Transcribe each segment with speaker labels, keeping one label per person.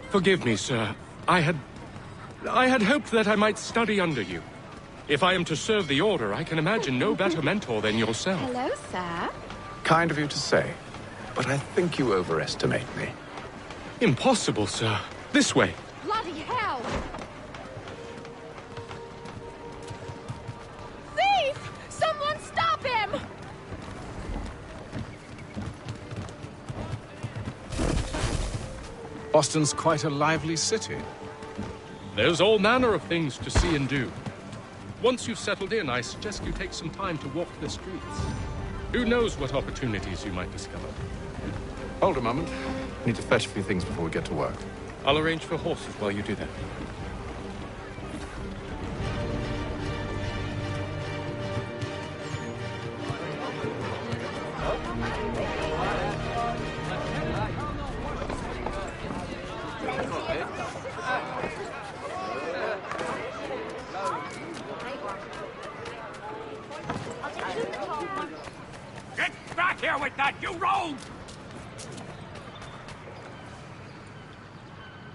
Speaker 1: Forgive me, sir. I had hoped that I might study under you. If I am to serve the Order, I can imagine no better mentor than yourself.
Speaker 2: Hello, sir.
Speaker 3: Kind of you to say, but I think you overestimate me.
Speaker 1: Impossible, sir. This way.
Speaker 2: Bloody hell! Thief! Someone stop him!
Speaker 3: Boston's quite a lively city.
Speaker 1: There's all manner of things to see and do. Once you've settled in, I suggest you take some time to walk the streets. Who knows what opportunities you might discover.
Speaker 3: Hold a moment. Need to fetch a few things before we get to work.
Speaker 1: I'll arrange for horses while you do that.
Speaker 4: Get back here with that, you rogue!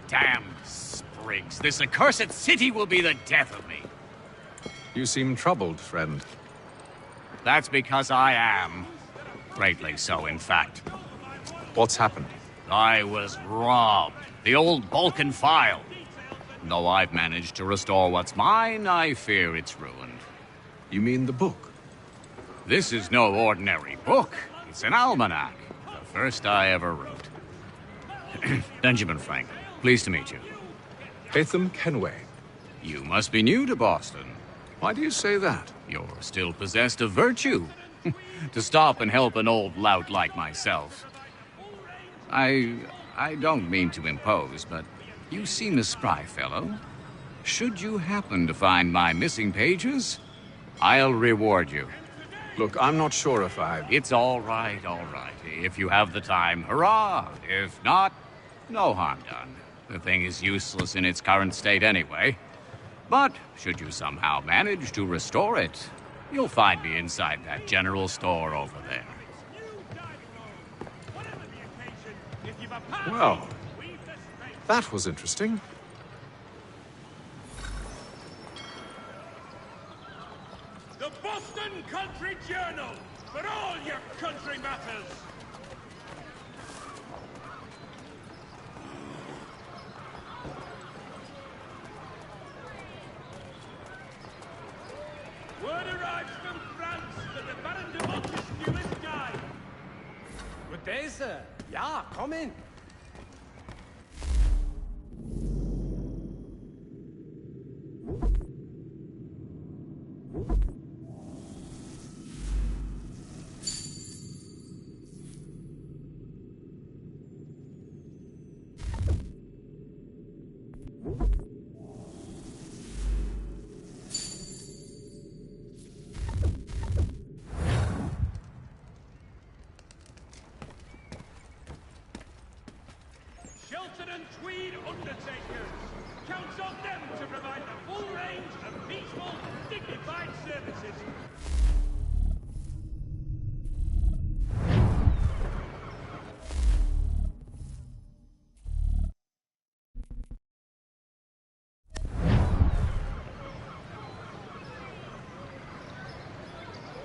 Speaker 4: Damned sprigs. This accursed city will be the death of me.
Speaker 3: You seem troubled, friend.
Speaker 4: That's because I am. Greatly so, in fact.
Speaker 3: What's happened?
Speaker 4: I was robbed. The old Balkan file. Though I've managed to restore what's mine, I fear it's ruined.
Speaker 3: You mean the book?
Speaker 4: This is no ordinary book. It's an almanac. The first I ever wrote. Benjamin Franklin, pleased to meet you.
Speaker 3: Hatham Kenway.
Speaker 4: You must be new to Boston.
Speaker 3: Why do you say that?
Speaker 4: You're still possessed of virtue. To stop and help an old lout like myself. I don't mean to impose, but you seem a spry fellow. Should you happen to find my missing pages, I'll reward you.
Speaker 3: Look, I'm not sure if I...
Speaker 4: It's all right, all right. If you have the time, hurrah! If not, no harm done. The thing is useless in its current state anyway. But should you somehow manage to restore it, you'll find me inside that general store over there.
Speaker 3: Well, that was interesting.
Speaker 5: The Boston Country Journal, for all your country matters. Word arrives from France that the Baron de Montesquieu died.
Speaker 6: Good day, sir. Yeah, come in.
Speaker 5: Shelton and Tweed Undertakers. Counts on them to provide the full range of peaceful, dignified services.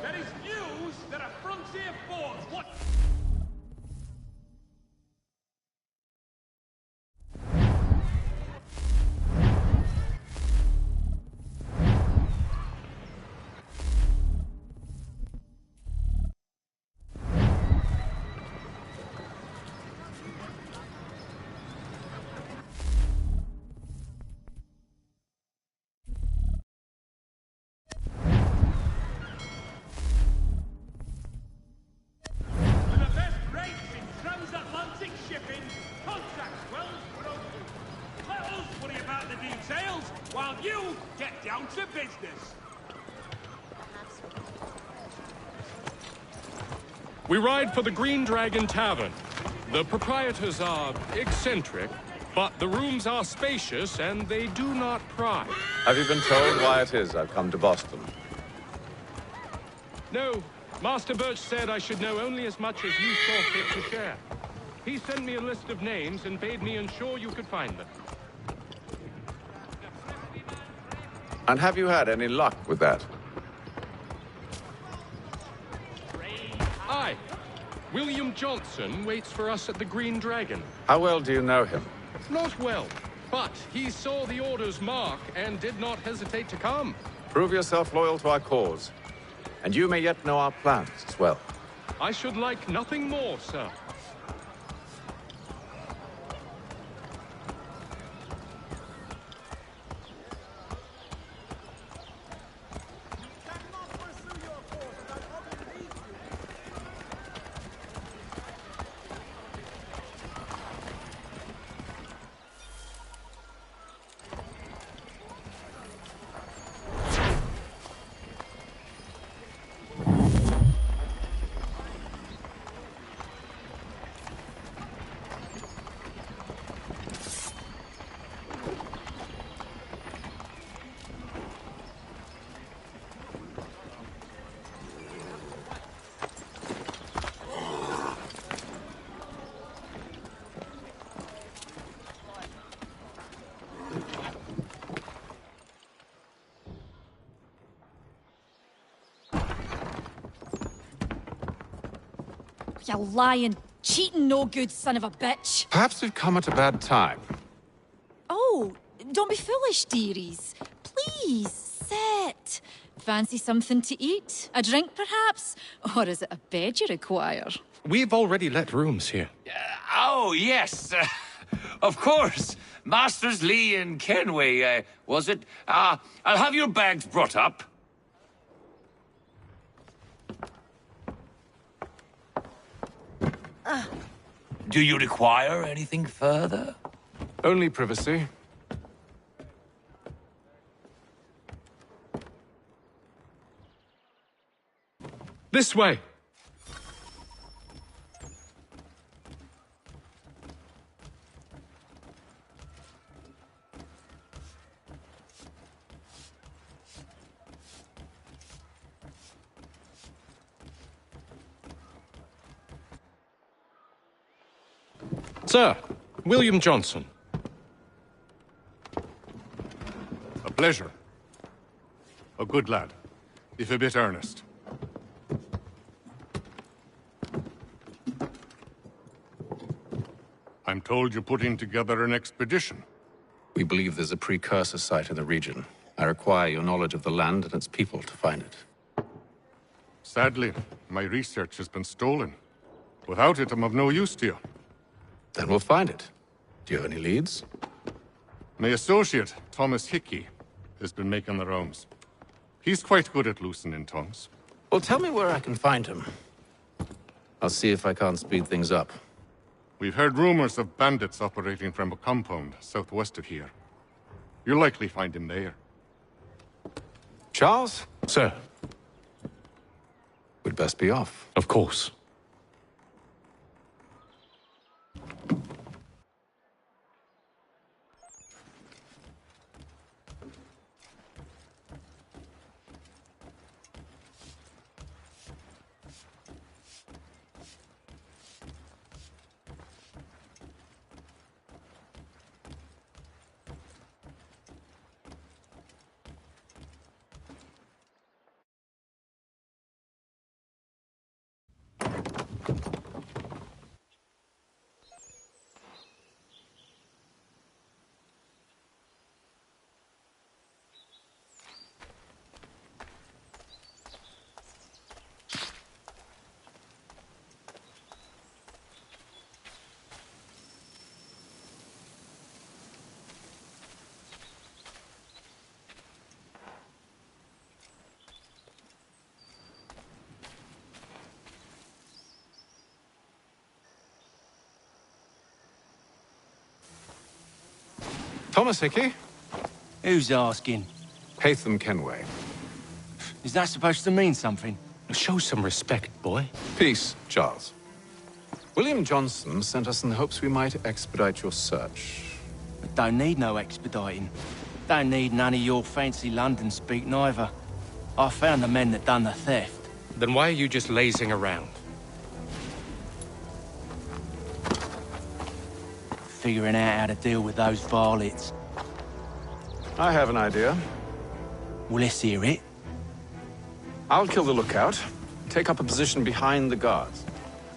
Speaker 5: There is news that a frontier fort... What? With the best rates in transatlantic shipping, contracts well broken. Let us worry about the details while you get down to business.
Speaker 1: We ride for the Green Dragon Tavern. The proprietors are eccentric, but the rooms are spacious and they do not pry.
Speaker 3: Have you been told why it is I've come to Boston?
Speaker 1: No, Master Birch said I should know only as much as you saw fit to share. He sent me a list of names and bade me ensure you could find them.
Speaker 3: And have you had any luck with that?
Speaker 1: Aye. William Johnson waits for us at the Green Dragon.
Speaker 3: How well do you know him?
Speaker 1: Not well, but he saw the order's mark and did not hesitate to come.
Speaker 3: Prove yourself loyal to our cause. And you may yet know our plans as well.
Speaker 1: I should like nothing more, sir.
Speaker 2: You lying, cheating, no good son of a bitch.
Speaker 3: Perhaps we've come at a bad time.
Speaker 2: Oh, don't be foolish, dearies. Please, sit. Fancy something to eat? A drink, perhaps? Or is it a bed you require?
Speaker 1: We've already let rooms here.
Speaker 7: Oh, yes. Of course. Masters Lee and Kenway, was it? I'll have your bags brought up. Do you require anything further?
Speaker 3: Only privacy.
Speaker 1: This way. Sir, William Johnson.
Speaker 8: A pleasure. A good lad, if a bit earnest. I'm told you're putting together an expedition.
Speaker 3: We believe there's a precursor site in the region. I require your knowledge of the land and its people to find it.
Speaker 8: Sadly, my research has been stolen. Without it, I'm of no use to you.
Speaker 3: Then we'll find it. Do you have any leads?
Speaker 8: My associate, Thomas Hickey, has been making the rounds. He's quite good at loosening tongues.
Speaker 3: Well, tell me where I can find him. I'll see if I can't speed things up.
Speaker 8: We've heard rumors of bandits operating from a compound southwest of here. You'll likely find him there.
Speaker 3: Charles?
Speaker 1: Sir.
Speaker 3: We'd best be off.
Speaker 1: Of course.
Speaker 3: Thomas Hickey?
Speaker 6: Who's asking?
Speaker 3: Haytham Kenway.
Speaker 6: Is that supposed to mean something?
Speaker 1: Show some respect, boy.
Speaker 3: Peace, Charles. William Johnson sent us in the hopes we might expedite your search.
Speaker 6: I don't need no expediting. Don't need none of your fancy London speak neither. I found the men that done the theft.
Speaker 1: Then why are you just lazing around?
Speaker 6: figuring out how to deal with those varlets.
Speaker 3: I have an idea.
Speaker 6: Well, let's hear it.
Speaker 3: I'll kill the lookout, take up a position behind the guards.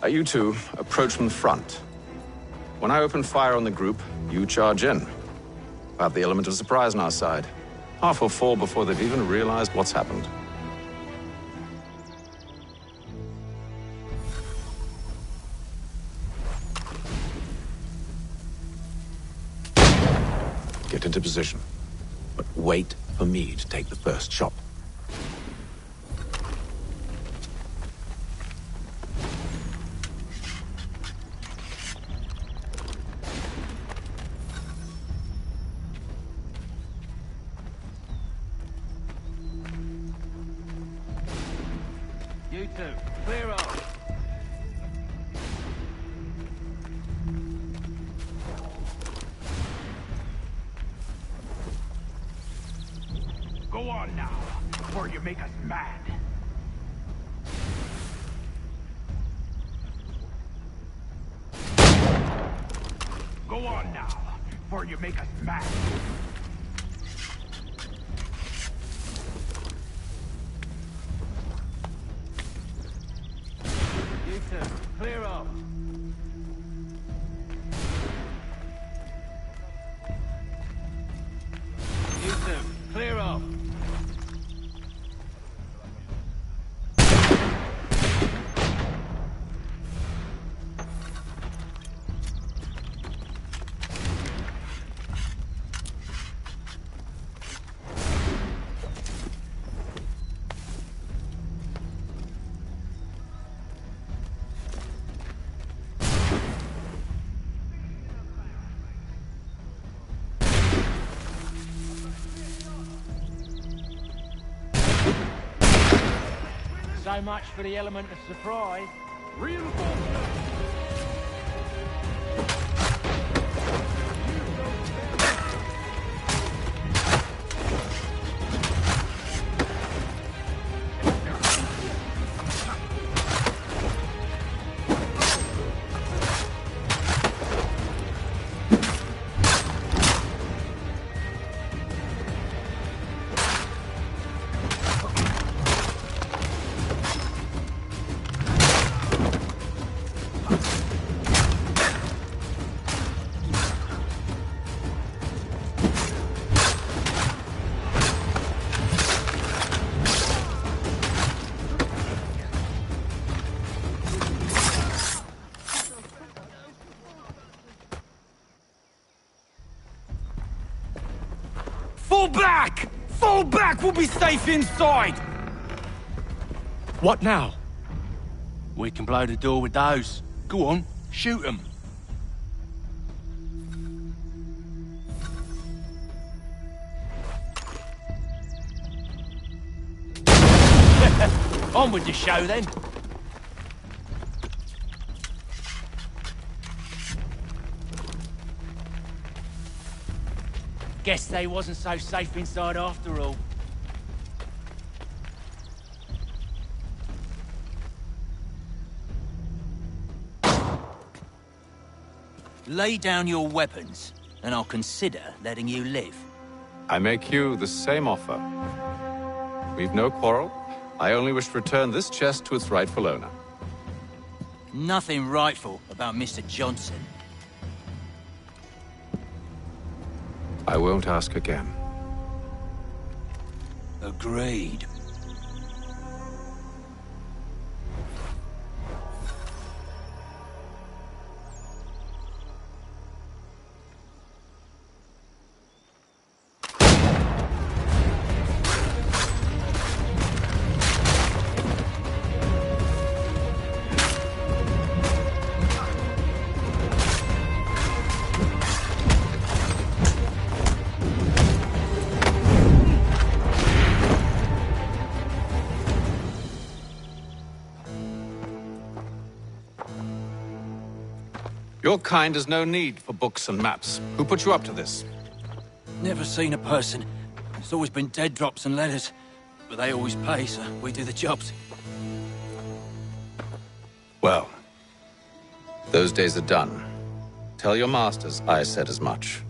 Speaker 3: You two approach from the front. When I open fire on the group, you charge in. We'll have the element of surprise on our side. Half will fall before they've even realized what's happened. Get into position, but wait for me to take the first shot.
Speaker 6: You two, clear off.
Speaker 5: Go on now, before you make us mad. Go on now, before you make us mad.
Speaker 6: You two, clear off. You two, clear off. So much for the element of surprise.
Speaker 5: Fall back! Fall back! We'll be safe inside!
Speaker 1: What now?
Speaker 6: We can blow the door with those. Go on, shoot them. On with the show then. Guess they wasn't so safe inside after all.
Speaker 9: Lay down your weapons, and I'll consider letting you live.
Speaker 3: I make you the same offer. We've no quarrel. I only wish to return this chest to its rightful owner.
Speaker 9: Nothing rightful about Mr. Johnson.
Speaker 3: I won't ask again.
Speaker 9: Agreed.
Speaker 3: Your kind has no need for books and maps. Who put you up to this?
Speaker 9: Never seen a person. It's always been dead drops and letters. But they always pay, so we do the jobs.
Speaker 3: Well, those days are done. Tell your masters I said as much.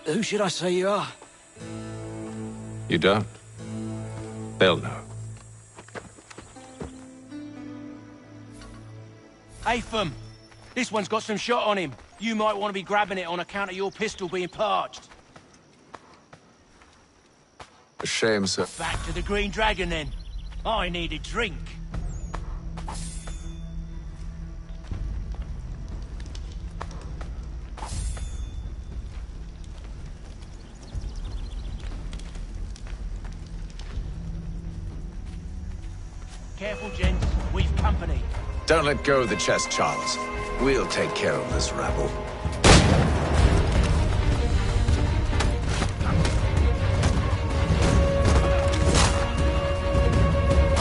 Speaker 9: Who should I say you are?
Speaker 3: You don't? They'll know.
Speaker 6: Atham, this one's got some shot on him. You might want to be grabbing it on account of your pistol being parched.
Speaker 3: A shame, sir.
Speaker 6: Back to the Green Dragon, then. I need a drink. Careful, gents. We've company.
Speaker 3: Don't let go of the chest, Charles. We'll take care of this rabble.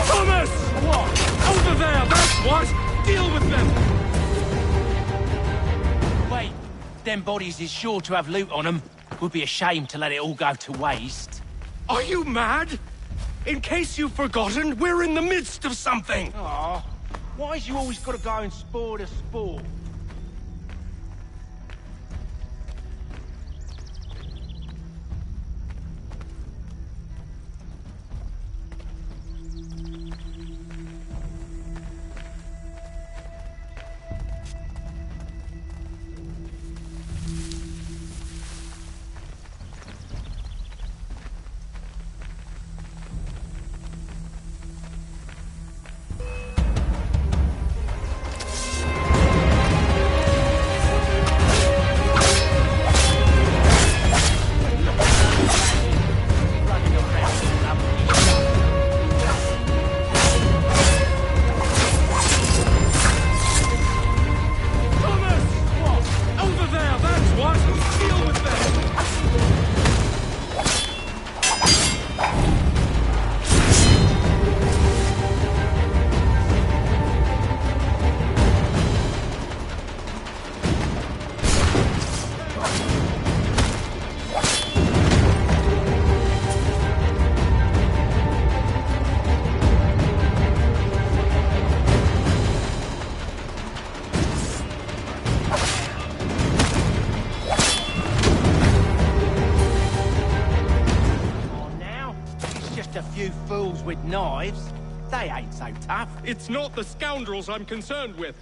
Speaker 5: Thomas! What? Over there, that's what! Deal with them!
Speaker 6: Wait, them bodies is sure to have loot on them. Would be a shame to let it all go to waste.
Speaker 5: Are you mad? In case you've forgotten, we're in the midst of something!
Speaker 6: Aw, why's you always gotta go and spore the sport? With knives, they ain't so tough.
Speaker 1: It's not the scoundrels I'm concerned with.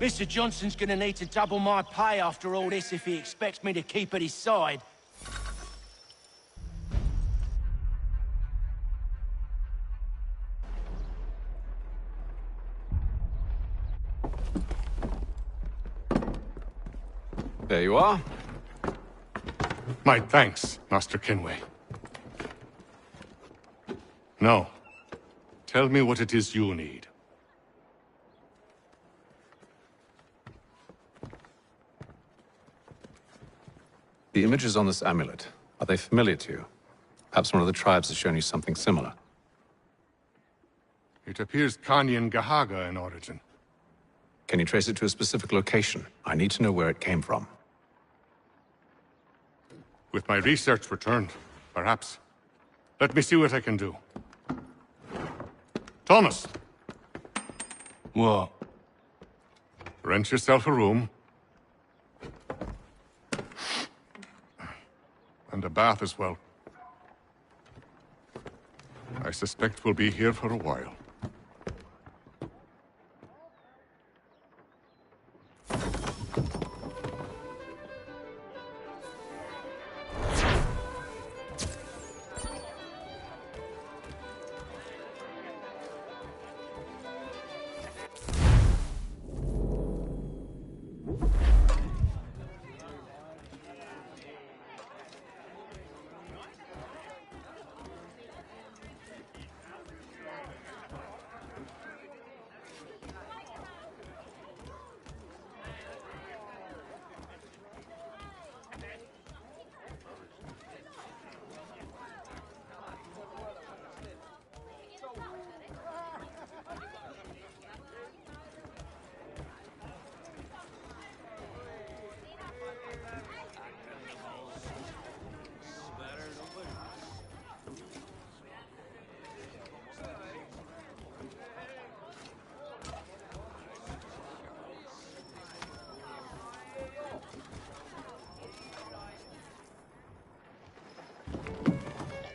Speaker 6: Mr. Johnson's gonna need to double my pay after all this if he expects me to keep at his side.
Speaker 3: There you are.
Speaker 8: My thanks, Master Kenway. Now, tell me what it is you need.
Speaker 3: The images on this amulet, are they familiar to you? Perhaps one of the tribes has shown you something similar.
Speaker 8: It appears Kanyan Gahaga in origin.
Speaker 3: Can you trace it to a specific location? I need to know where it came from.
Speaker 8: With my research returned, perhaps. Let me see what I can do. Thomas!
Speaker 6: What?
Speaker 8: Rent yourself a room. And a bath as well. I suspect we'll be here for a while.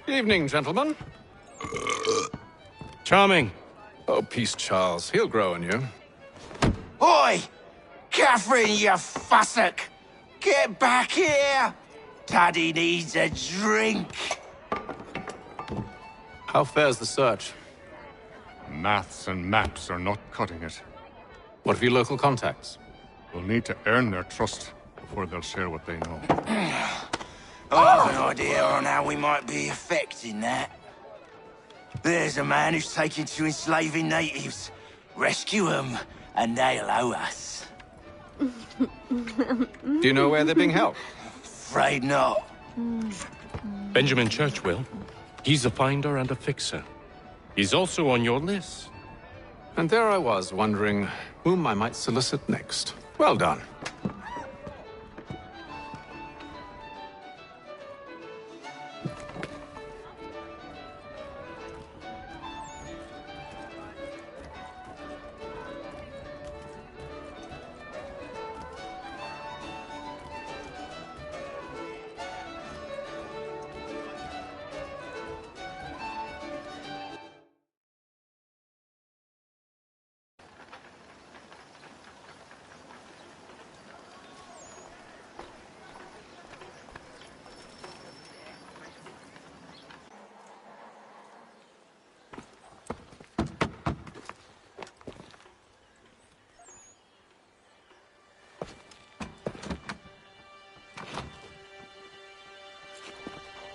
Speaker 3: Evening, gentlemen.
Speaker 1: Charming.
Speaker 3: Oh, peace, Charles. He'll grow on you.
Speaker 10: Oi! Catherine, you fussock! Get back here! Daddy needs a drink!
Speaker 3: How fares the search?
Speaker 8: Maths and maps are not cutting it.
Speaker 3: What of your local contacts?
Speaker 8: We'll need to earn their trust before they'll share what they know.
Speaker 10: I have an idea on how we might be affecting that. There's a man who's taken to enslaving natives. Rescue them, and they'll owe us.
Speaker 3: Do you know where they're being held?
Speaker 10: Afraid not.
Speaker 1: Benjamin Churchwill. He's a finder and a fixer. He's also on your list.
Speaker 3: And there I was, wondering whom I might solicit next. Well done.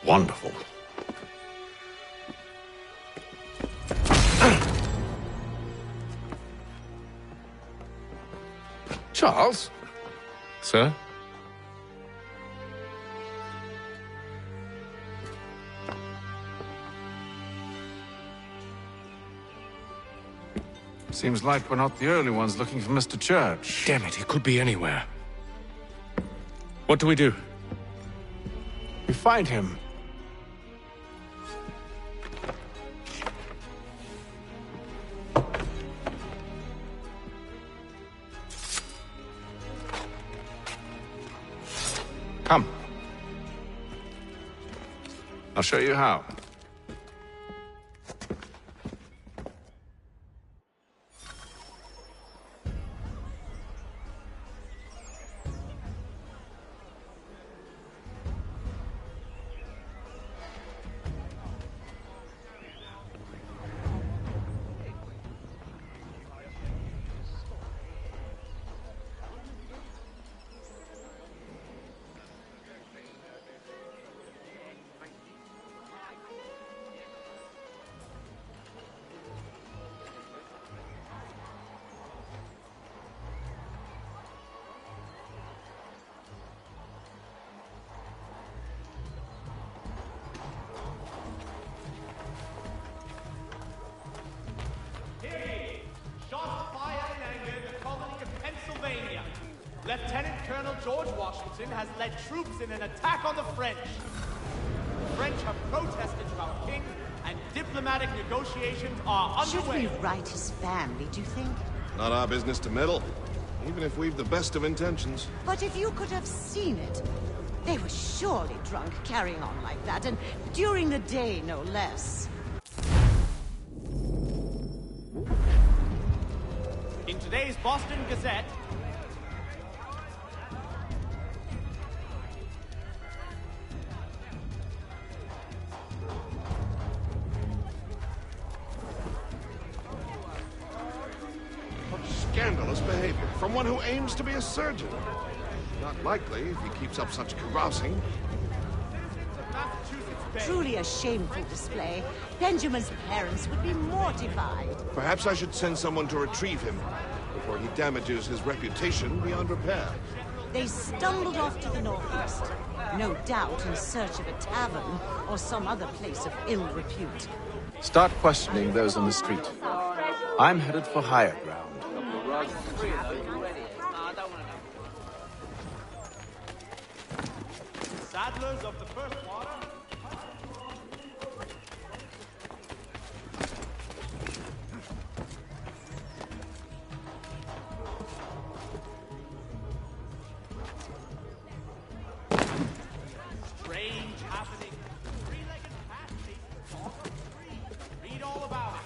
Speaker 3: Wonderful. Charles?
Speaker 1: Sir?
Speaker 3: Seems like we're not the only ones looking for Mr. Church.
Speaker 1: Damn it, he could be anywhere. What do we do?
Speaker 3: We find him. Come. I'll show you how.
Speaker 11: has led troops in an attack on the French. The French have protested to our king, and diplomatic negotiations are underway.
Speaker 12: Should we right his family, do you think?
Speaker 13: Not our business to meddle, even if we've the best of intentions.
Speaker 12: But if you could have seen it, they were surely drunk carrying on like that, and during the day, no less.
Speaker 11: In today's Boston Gazette,
Speaker 13: Scandalous behavior from one who aims to be a surgeon. Not likely if he keeps up such carousing.
Speaker 12: Truly a shameful display. Benjamin's parents would be mortified.
Speaker 13: Perhaps I should send someone to retrieve him before he damages his reputation beyond repair.
Speaker 12: They stumbled off to the northeast, no doubt in search of a tavern or some other place of ill repute.
Speaker 3: Start questioning those on the street. I'm headed for higher ground.
Speaker 11: Saddlers of the First Water. Strange happening. Three-legged cat chasing off the tree. Read all about it.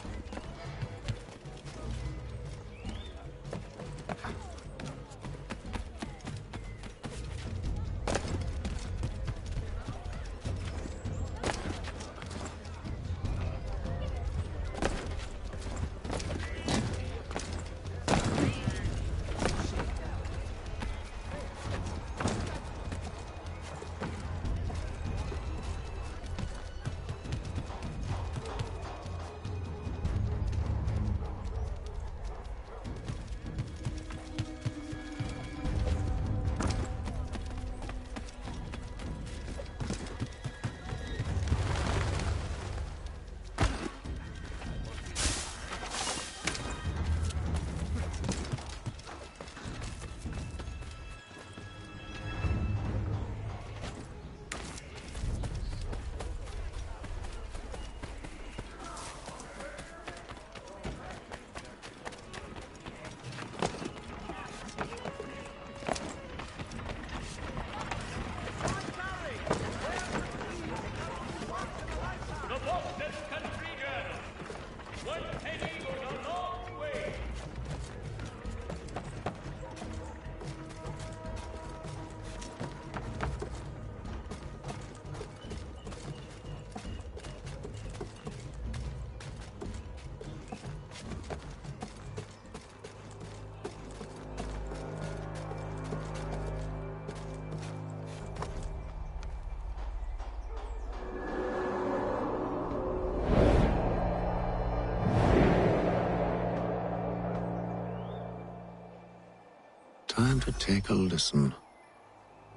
Speaker 3: Time to take a listen.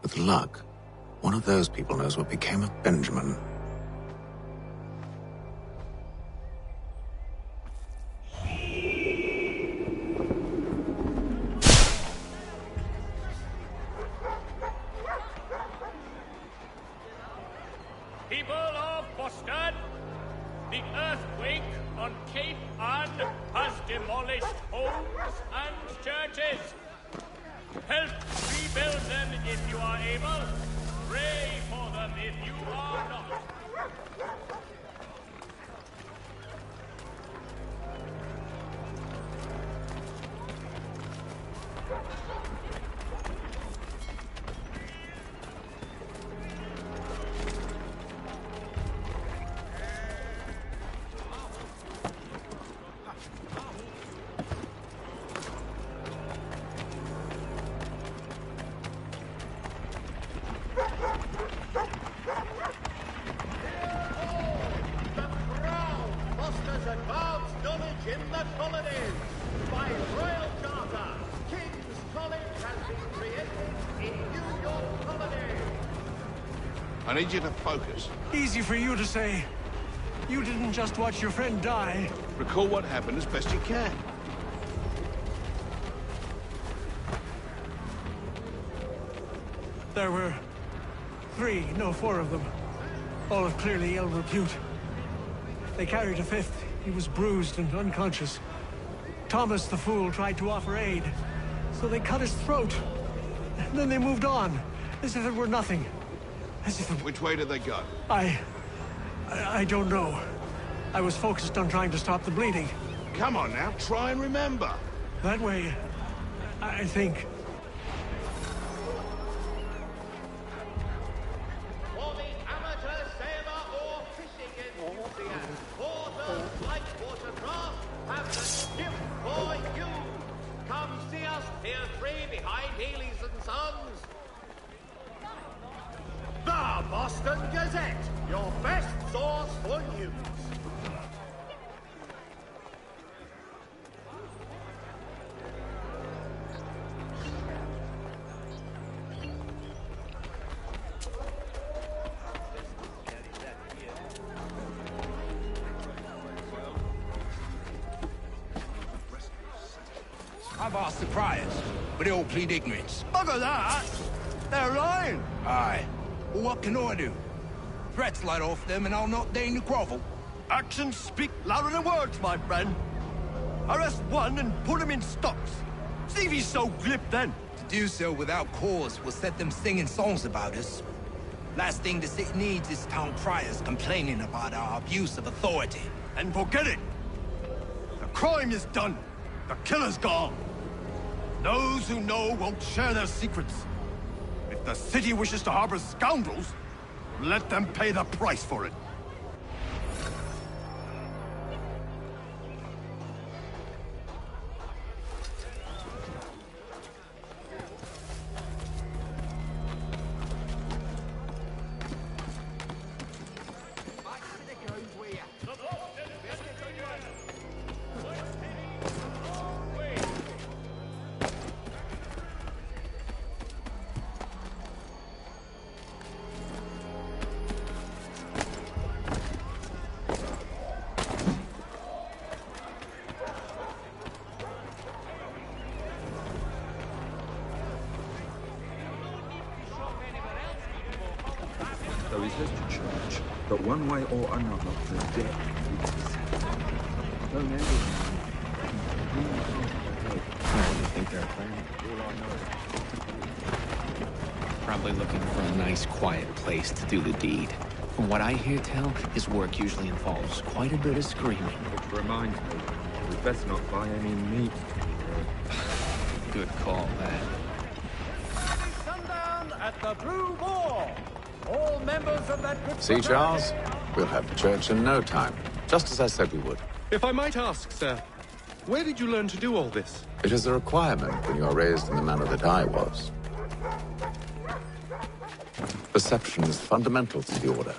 Speaker 3: With luck, one of those people knows what became of Benjamin.
Speaker 5: People of Boston, the earthquake on Cape Ann has demolished homes and churches. Help rebuild them if you are able. Pray for them if you are not.
Speaker 14: In the colonies, by royal charter, King's College has been created in New York Colony.
Speaker 13: I need you to focus.
Speaker 6: Easy for you to say. You didn't just watch your friend die.
Speaker 13: Recall what happened as best you can.
Speaker 15: There were 3, no, 4 of them. All of clearly ill repute. They carried a 5th. He was bruised and unconscious. Thomas the Fool tried to offer aid, so they cut his throat. And then they moved on, as if it were nothing. As if it...
Speaker 13: Which way did they go?
Speaker 15: I don't know. I was focused on trying to stop the bleeding.
Speaker 13: Come on now, try and remember.
Speaker 15: That way, I think.
Speaker 14: For the amateur sailor or fishing enthusiast, Porter's Lightwater Craft have the ship for you. Come see us, Pier 3 behind Healy's and Sons. The Boston Gazette, your best source for news.
Speaker 16: I've asked the criers, but they all plead ignorance.
Speaker 6: Bugger that! They're lying!
Speaker 16: Aye. Well, what can I do? Threats light off them and I'll not deign to grovel.
Speaker 6: Actions speak louder than words, my friend. Arrest one and put him in stocks. See if he's so glib then.
Speaker 16: To do so without cause will set them singing songs about us. Last thing the city needs is town criers complaining about our abuse of authority.
Speaker 6: And forget it! The crime is done. The killer's gone. Those who know won't share their secrets. If the city wishes to harbor scoundrels, let them pay the price for it.
Speaker 17: There is little church, but one way or another, the debt is settled. Don't ever
Speaker 3: What do you think they're planning?
Speaker 18: Probably looking for a nice, quiet place to do the deed. From what I hear tell, his work usually involves quite a bit of screaming.
Speaker 17: Which reminds me, we'd best not buy any meat.
Speaker 18: Good call, lad.
Speaker 14: Sundown at the Blue Boar. All members of that good
Speaker 3: See, Charles? We'll have the church in no time, just as I said we would.
Speaker 1: If I might ask, sir, where did you learn to do all this?
Speaker 3: It is a requirement when you are raised in the manner that I was. Perception is fundamental to the Order.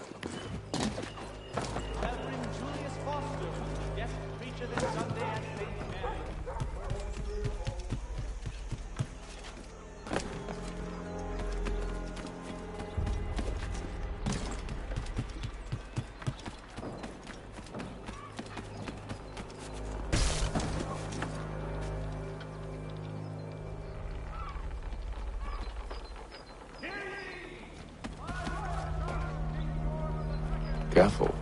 Speaker 3: Careful.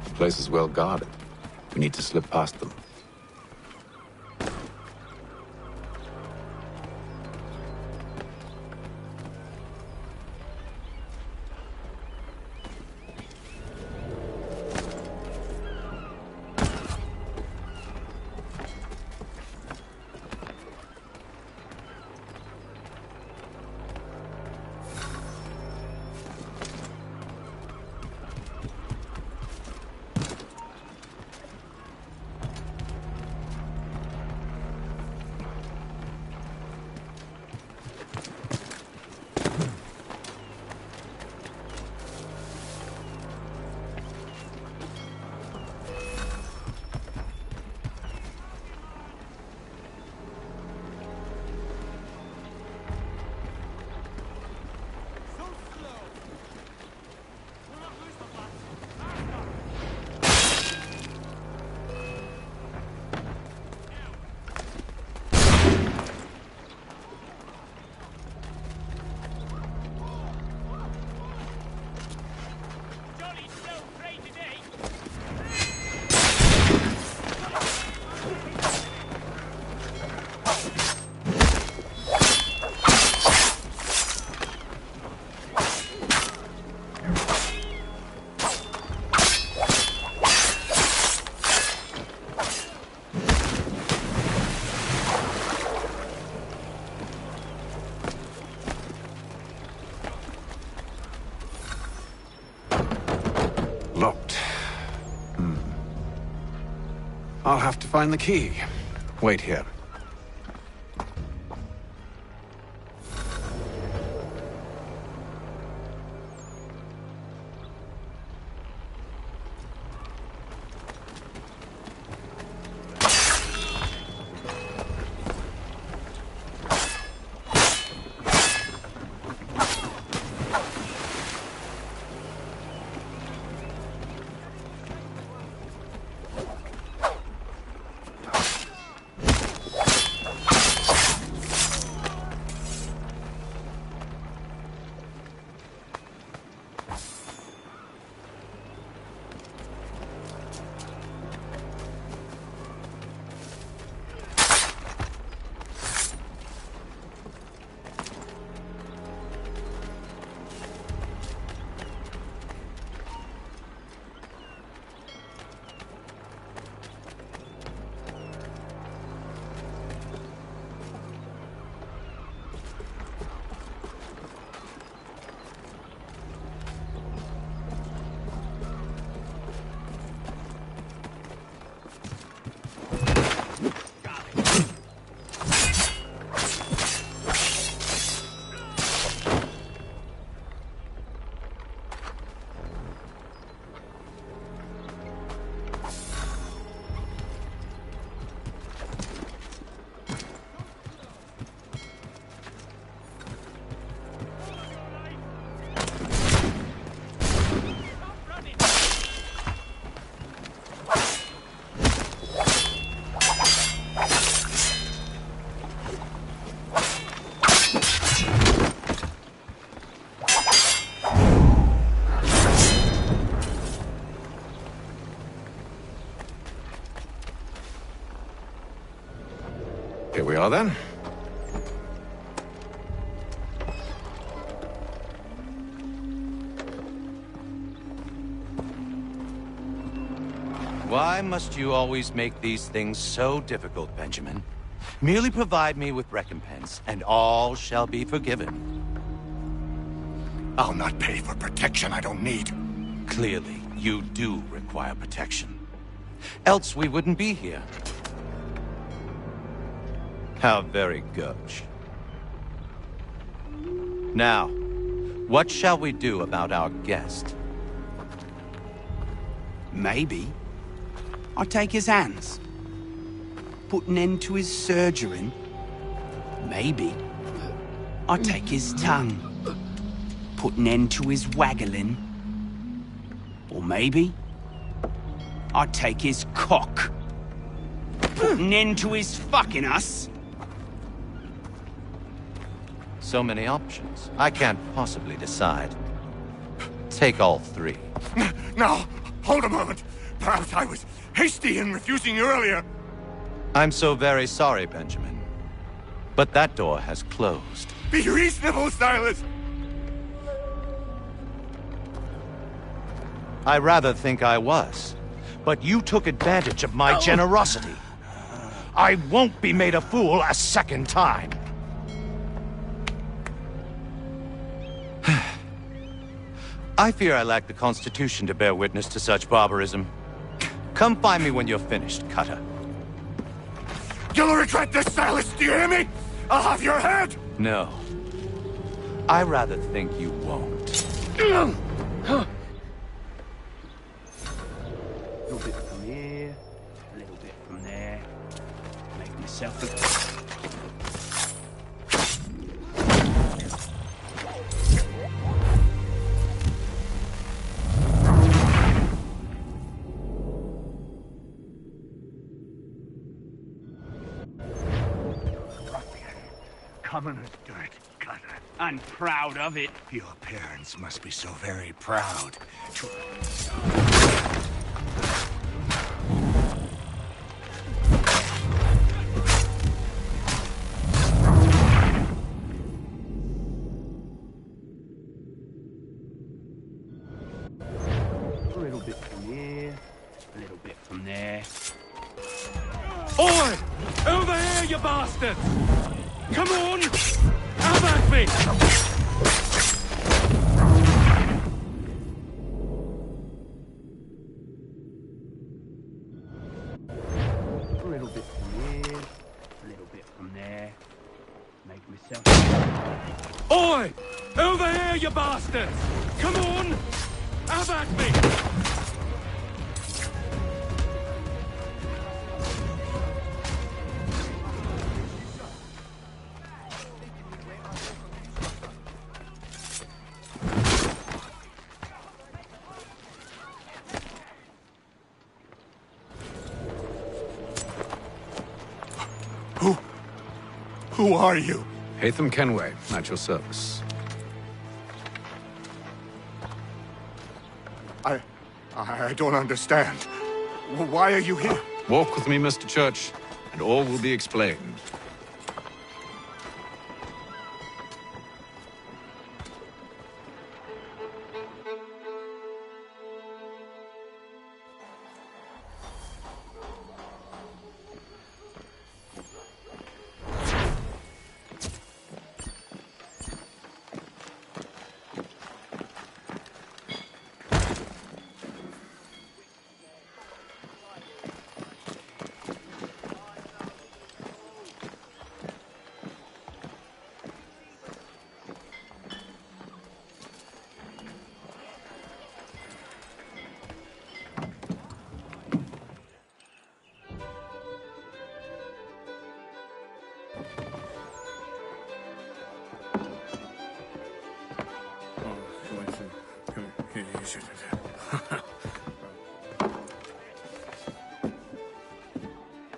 Speaker 3: The place is well guarded. We need to slip past them. I'll have to find the key. Wait here. Here we are, then.
Speaker 19: Why must you always make these things so difficult, Benjamin? Merely provide me with recompense, and all shall be forgiven.
Speaker 6: I'll not pay for protection I don't need.
Speaker 19: Clearly, you do require protection. Else we wouldn't be here. How very gauche. Now, what shall we do about our guest?
Speaker 20: Maybe I'll take his hands. Put an end to his surgering. Maybe I'll take his tongue. Put an end to his waggling. Or maybe I'll take his cock. Put an end to his fucking us.
Speaker 19: So many options. I can't possibly decide. Take all three.
Speaker 6: Now, hold a moment. Perhaps I was hasty in refusing you earlier.
Speaker 19: I'm so very sorry, Benjamin. But that door has closed.
Speaker 6: Be reasonable, Silas!
Speaker 19: I rather think I was. But you took advantage of my generosity. I won't be made a fool a second time. I fear I lack the constitution to bear witness to such barbarism. Come find me when you're finished, Cutter.
Speaker 6: You'll regret this, Silas, do you hear me? I'll have your head!
Speaker 19: No. I rather think you won't.
Speaker 20: A little bit from here, a little bit from there. Make myself a...
Speaker 6: Common as dirt, Cutter.
Speaker 20: I'm proud of it.
Speaker 6: Your parents must be so very proud to...
Speaker 20: A little bit from here, a little bit from there.
Speaker 5: Oi! Over here, you bastards! Come on! Have at me!
Speaker 1: Oi! Over here, you bastards! Come on! Have at me!
Speaker 6: Who are you?
Speaker 3: Haytham Kenway, at your service.
Speaker 6: I don't understand. Why are you here?
Speaker 3: Walk with me, Mr. Church, and all will be explained.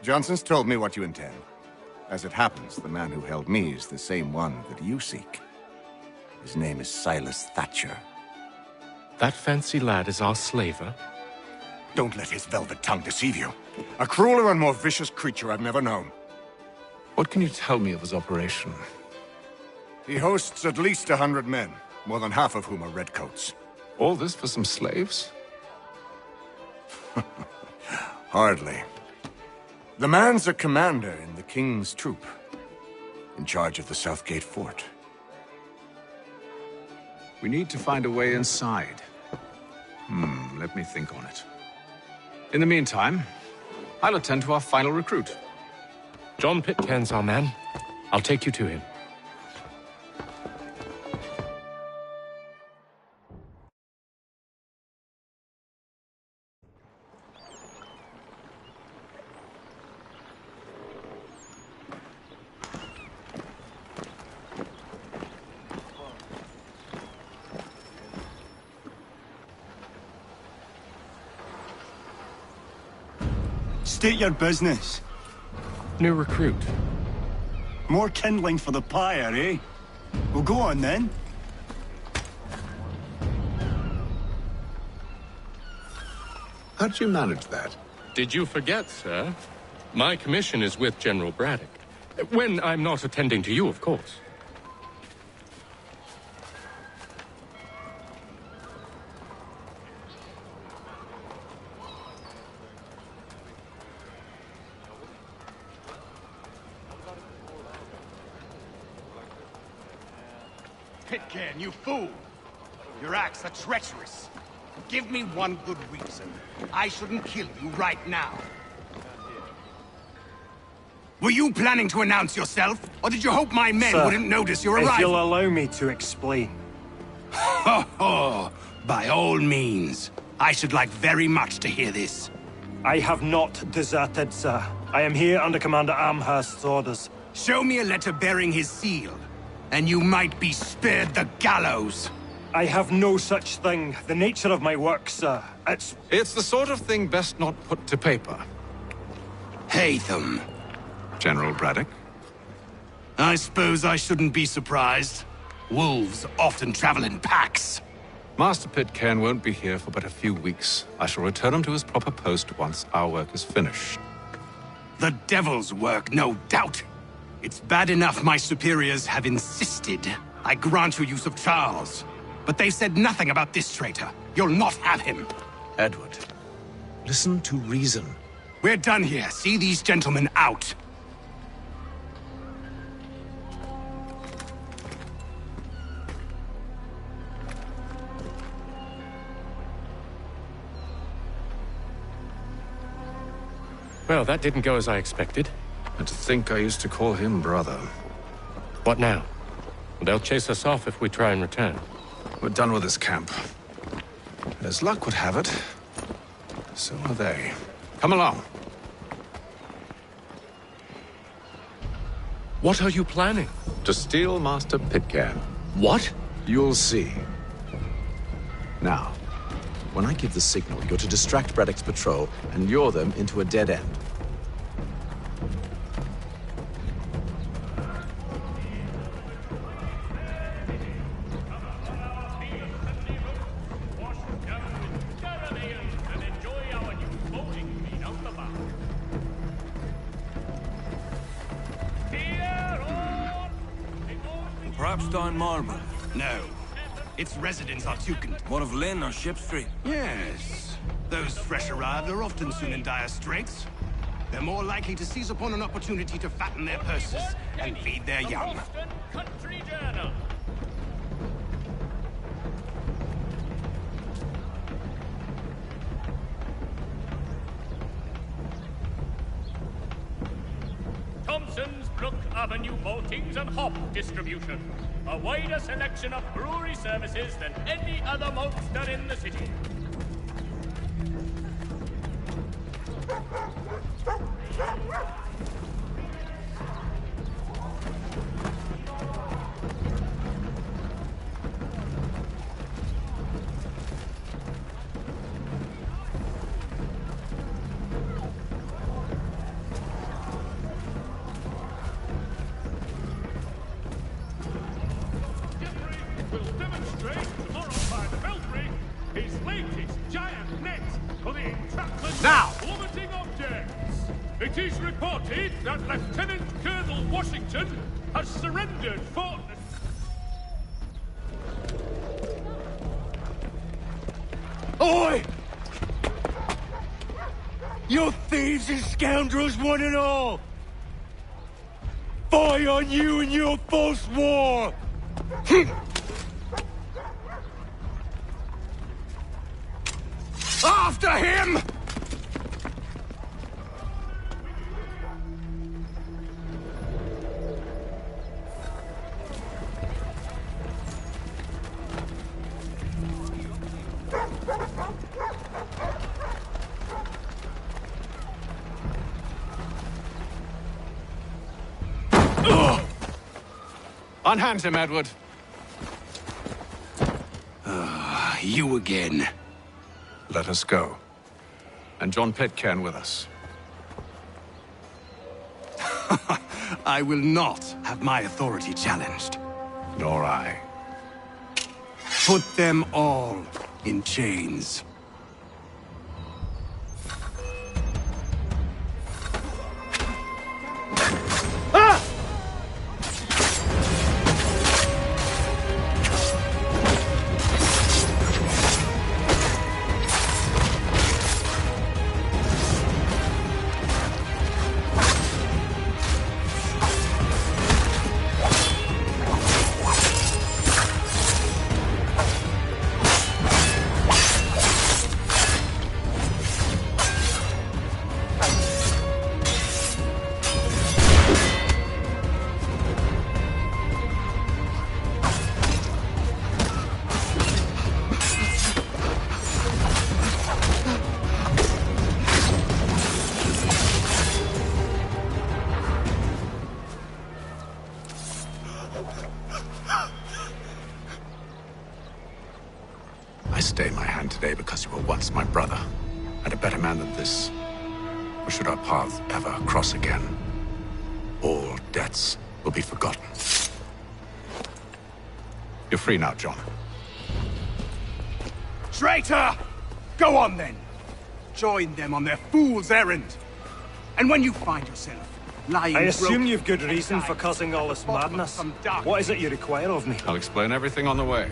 Speaker 6: Johnson's told me what you intend. As it happens, the man who held me is the same one that you seek. His name is Silas Thatcher.
Speaker 1: That fancy lad is our slaver?
Speaker 6: Don't let his velvet tongue deceive you. A crueler and more vicious creature I've never known.
Speaker 3: What can you tell me of his operation?
Speaker 6: He hosts at least 100 men, more than half of whom are redcoats.
Speaker 3: All this for some slaves?
Speaker 6: Hardly. The man's a commander in the King's troop, in charge of the Southgate Fort.
Speaker 3: We need to find a way inside. Let me think on it. In the meantime, I'll attend to our final recruit.
Speaker 1: John Pitcairn's our man. I'll take you to him.
Speaker 21: State your business.
Speaker 1: New recruit.
Speaker 21: More kindling for the pyre, eh? Well, go on then.
Speaker 3: How did you manage that?
Speaker 1: Did you forget, sir? My commission is with General Braddock. When I'm not attending to you, of course.
Speaker 22: Pitcairn, you fool! Your acts are treacherous. Give me one good reason. I shouldn't kill you right now. Were you planning to announce yourself, or did you hope my men wouldn't notice your arrival?
Speaker 15: If you'll allow me to explain.
Speaker 22: Ho ho! By all means. I should like very much to hear this.
Speaker 15: I have not deserted, sir. I am here under Commander Amherst's orders.
Speaker 22: Show me a letter bearing his seal, and you might be spared the gallows.
Speaker 15: I have no such thing. The nature of my work, sir,
Speaker 3: It's the sort of thing best not put to paper.
Speaker 22: Haytham.
Speaker 3: General Braddock?
Speaker 22: I suppose I shouldn't be surprised. Wolves often travel in packs.
Speaker 3: Master Pitcairn won't be here for but a few weeks. I shall return him to his proper post once our work is finished.
Speaker 22: The devil's work, no doubt. It's bad enough my superiors have insisted I grant you use of Charles. But they've said nothing about this traitor. You'll not have him.
Speaker 3: Edward, listen to reason.
Speaker 22: We're done here. See these gentlemen out.
Speaker 1: Well, that didn't go as I expected.
Speaker 3: And to think I used to call him brother.
Speaker 1: What now? They'll chase us off if we try and return.
Speaker 3: We're done with this camp. As luck would have it, so are they. Come along.
Speaker 1: What are you planning?
Speaker 3: To steal Master Pitcairn.
Speaker 1: What?
Speaker 3: You'll see. Now, when I give the signal, you're to distract Braddock's patrol and lure them into a dead end.
Speaker 22: Perhaps Don Marble? No. Its residents are Tukend.
Speaker 17: One of Lynn or Ship Street?
Speaker 22: Yes. Those fresh arrived are often soon in dire straits. They're more likely to seize upon an opportunity to fatten their purses and feed their young.
Speaker 5: Country Journal. Thompson's Brook Avenue maltings and hop distribution. A wider selection of brewery services than any other maltster in the city.
Speaker 22: Now!
Speaker 5: Plummeting objects! It is reported that Lieutenant Colonel Washington has surrendered Fort...
Speaker 15: Oi! You thieves and scoundrels, one and all! Fie on you and your false war!
Speaker 22: After him!
Speaker 3: Unhand him, Edward.
Speaker 22: You again.
Speaker 3: Let us go. And John Pitcairn with us.
Speaker 22: I will not have my authority challenged.
Speaker 3: Nor I.
Speaker 22: Put them all in chains.
Speaker 3: I stay my hand today because you were once my brother, and a better man than this. Or should our paths ever cross again, all debts will be forgotten. You're free now, John.
Speaker 22: Traitor! Go on then! Join them on their fool's errand! And when you find yourself lying
Speaker 15: I assume
Speaker 22: broken,
Speaker 15: you've good reason for causing all this madness. What is it you require of me?
Speaker 3: I'll explain everything on the way.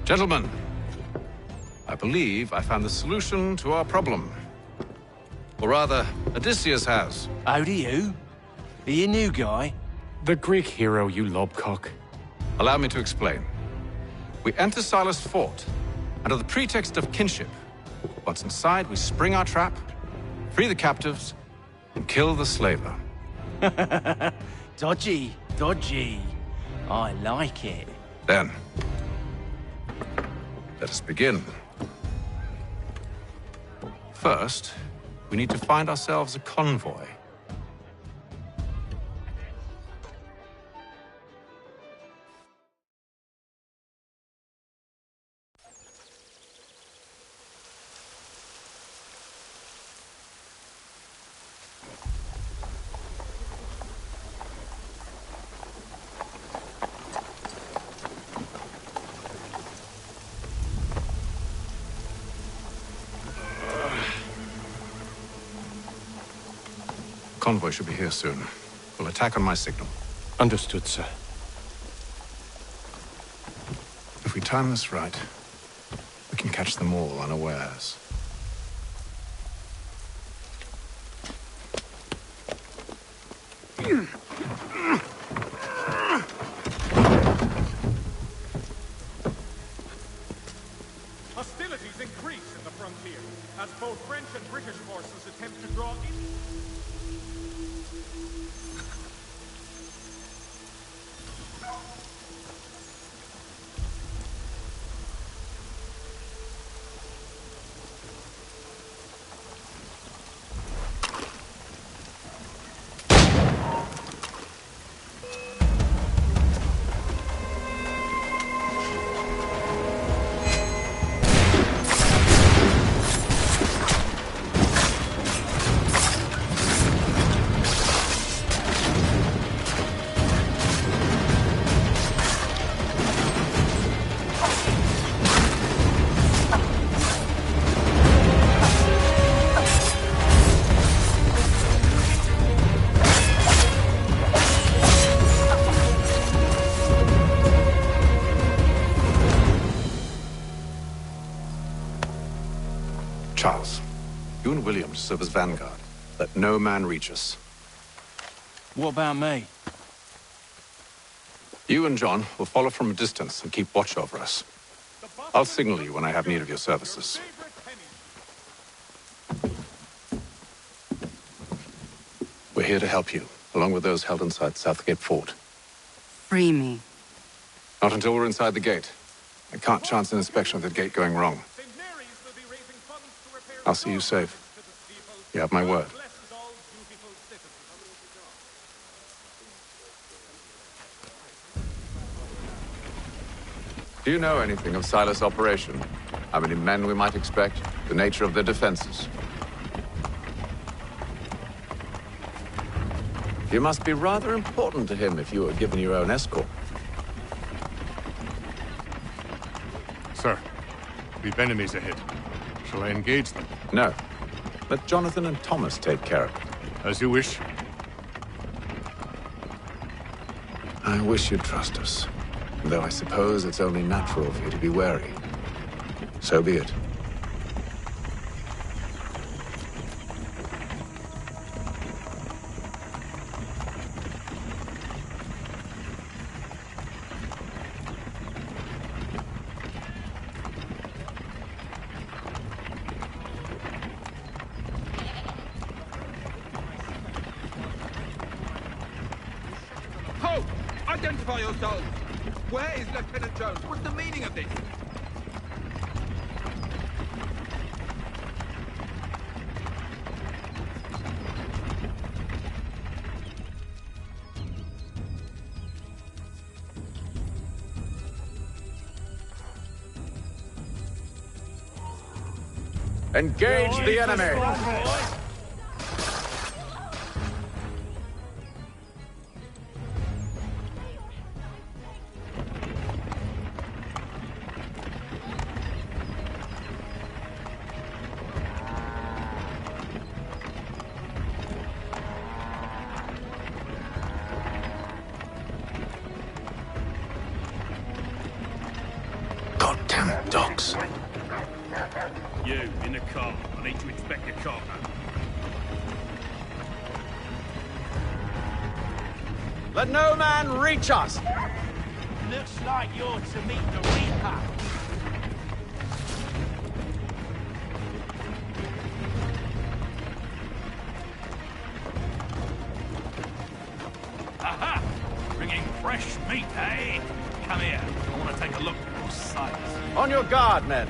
Speaker 3: Gentlemen, I believe I found the solution to our problem. Or rather, Odysseus has.
Speaker 9: How do you? Are you a new guy?
Speaker 1: The Greek hero, you lobcock.
Speaker 3: Allow me to explain. We enter Silas' fort, under the pretext of kinship. Once inside, we spring our trap, free the captives, and kill the slaver.
Speaker 9: Dodgy, dodgy. I like it.
Speaker 3: Then, let us begin. First, we need to find ourselves a convoy. Convoy should be here soon. We'll attack on my signal.
Speaker 1: Understood, sir.
Speaker 3: If we time this right, we can catch them all unawares.
Speaker 11: Hostilities increase in the frontier, as both French and British forces attempt to draw in.
Speaker 3: Charles, you and William serve as vanguard. Let no man reach us.
Speaker 9: What about me?
Speaker 3: You and John will follow from a distance and keep watch over us. I'll signal you when I have need of your services. We're here to help you, along with those held inside Southgate Fort.
Speaker 2: Free me.
Speaker 3: Not until we're inside the gate. I can't chance an inspection of the gate going wrong. I'll see you safe. You have my word. Do you know anything of Silas' operation? How many men we might expect? The nature of their defenses? You must be rather important to him if you were given your own escort.
Speaker 8: Sir, we've enemies ahead. Shall I engage them?
Speaker 3: No. Let Jonathan and Thomas take care of it.
Speaker 8: As you wish.
Speaker 3: I wish you'd trust us. Though I suppose it's only natural for you to be wary. So be it.
Speaker 16: Halt! Identify yourselves! Where is Lieutenant Jones? What's the meaning of this?
Speaker 3: Engage the enemy! God damn.
Speaker 5: car. I need to inspect the cargo.
Speaker 3: Let no man reach us!
Speaker 11: Looks like you're to meet the Reaper.
Speaker 5: Aha! Bringing fresh meat, eh? Come here. I want to take a look at your sights.
Speaker 3: On your guard, men.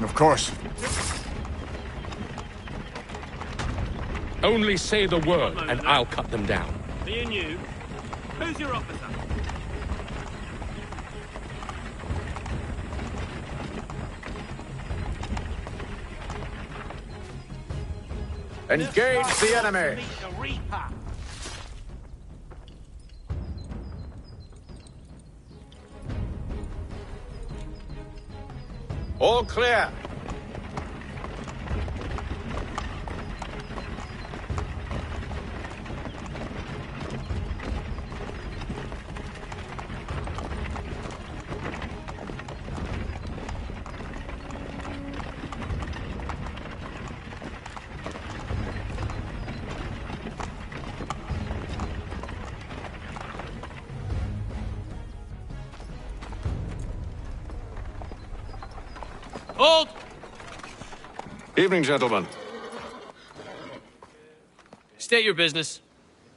Speaker 6: Of course.
Speaker 1: Only say the word, and I'll cut them down.
Speaker 5: Me and you. Who's your officer?
Speaker 3: Engage the enemy!
Speaker 11: Meet the Reaper.
Speaker 3: All clear.
Speaker 5: Hold!
Speaker 3: Evening, gentlemen.
Speaker 5: State your business.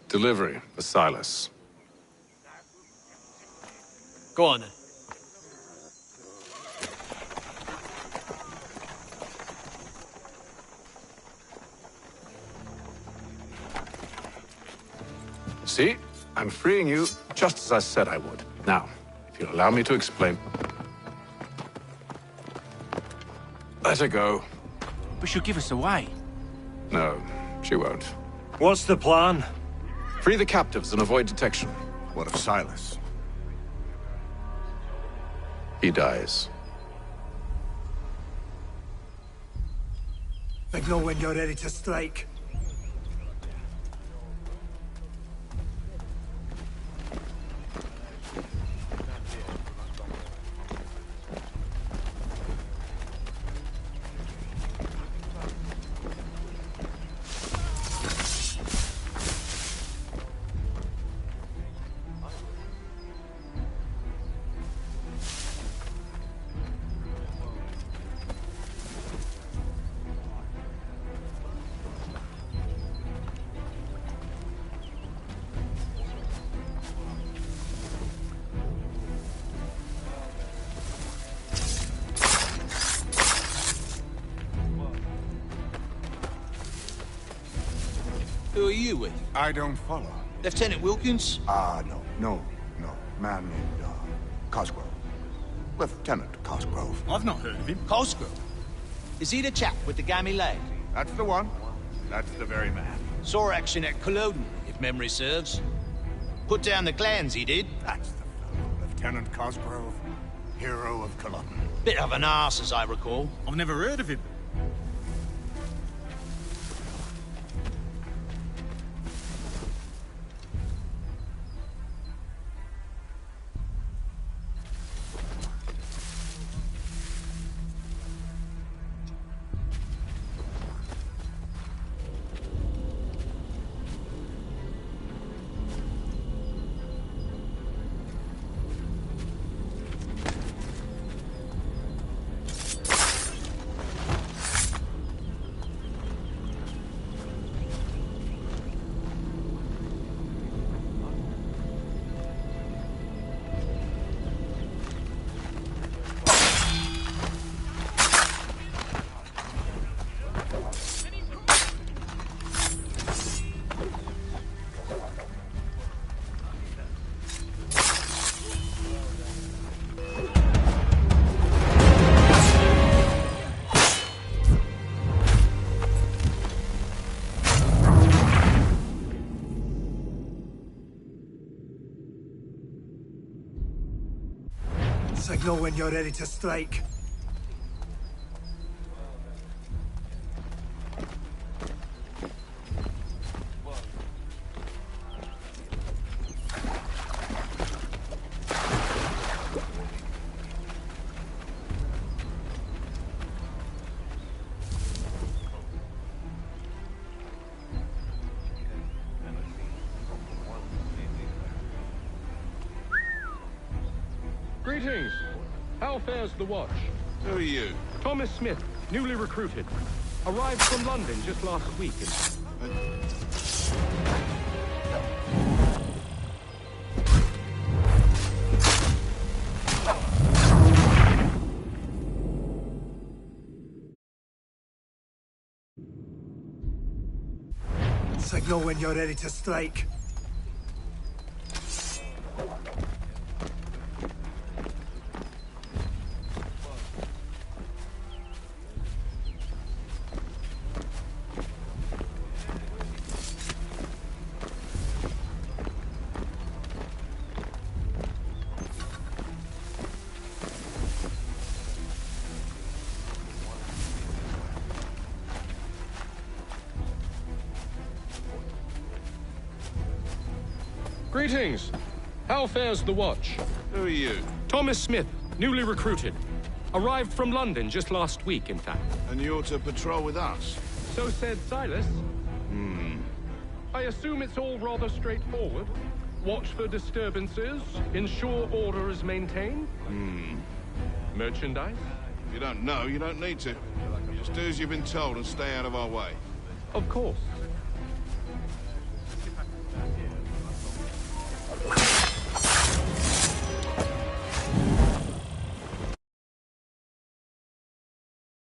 Speaker 3: Delivery for Silas.
Speaker 5: Go on, then.
Speaker 3: See? I'm freeing you just as I said I would. Now, if you'll allow me to explain. Let her go.
Speaker 20: But she'll give us away.
Speaker 3: No, she won't.
Speaker 21: What's the plan?
Speaker 3: Free the captives and avoid detection.
Speaker 6: What of Silas?
Speaker 3: He dies.
Speaker 15: Signal when you're ready to strike.
Speaker 9: Who are you with?
Speaker 6: I don't follow.
Speaker 9: Lieutenant Wilkins?
Speaker 6: No. Man named, Cosgrove. Lieutenant Cosgrove.
Speaker 9: I've not heard of him. Cosgrove? Is he the chap with the gammy leg?
Speaker 6: That's the one. That's the very man.
Speaker 9: Saw action at Culloden, if memory serves. Put down the clans, he did.
Speaker 6: That's the fellow. Lieutenant Cosgrove, hero of Culloden.
Speaker 9: Bit of an arse, as I recall. I've never heard of him.
Speaker 15: Signal when you're ready to strike.
Speaker 1: Greetings. How fares the watch?
Speaker 13: Who are you?
Speaker 1: Thomas Smith, newly recruited. Arrived from London just last week.
Speaker 4: Signal when you're ready to strike.
Speaker 1: Greetings. How fares the watch?
Speaker 13: Who are you?
Speaker 1: Thomas Smith, newly recruited. Arrived from London just last week, in fact.
Speaker 13: And you're to patrol with us?
Speaker 1: So said Silas. I assume it's all rather straightforward. Watch for disturbances, ensure order is maintained. Merchandise?
Speaker 13: If you don't know, you don't need to. Just do as you've been told and stay out of our way.
Speaker 1: Of course.